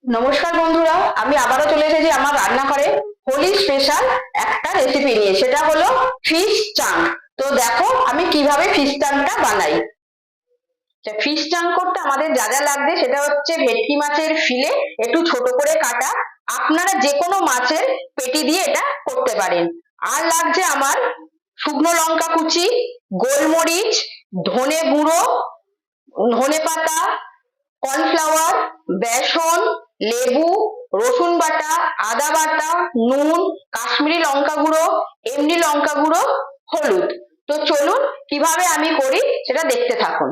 নমস্কার বন্ধুরা, আমি আবারও চলে এসেছি আমার রান্নাঘরে হোলি স্পেশাল একটা রেসিপি নিয়ে। সেটা হলো ফিশ চাং। তো দেখো আমি কিভাবে ফিশ চাংটা বানাই। ফিশ চাং করতে আমাদের যা যা লাগবে সেটা হচ্ছে ভেটকি মাছের ফিলে একটু ছোট করে কাটা। আপনারা যে কোনো মাছের পেটি দিয়ে এটা করতে পারেন। আর লাগছে আমার শুকনো লঙ্কা কুচি, গোলমরিচ, ধনে গুঁড়ো, ধনেপাতা, কর্নফ্লাওয়ার, বেসন, লেবু, রসুন বাটা, আদা বাটা, নুন, কাশ্মীরি লঙ্কা গুঁড়ো, এমনি লঙ্কা গুঁড়ো, হলুদ। তো চলুন কিভাবে আমি করি সেটা দেখতে থাকুন।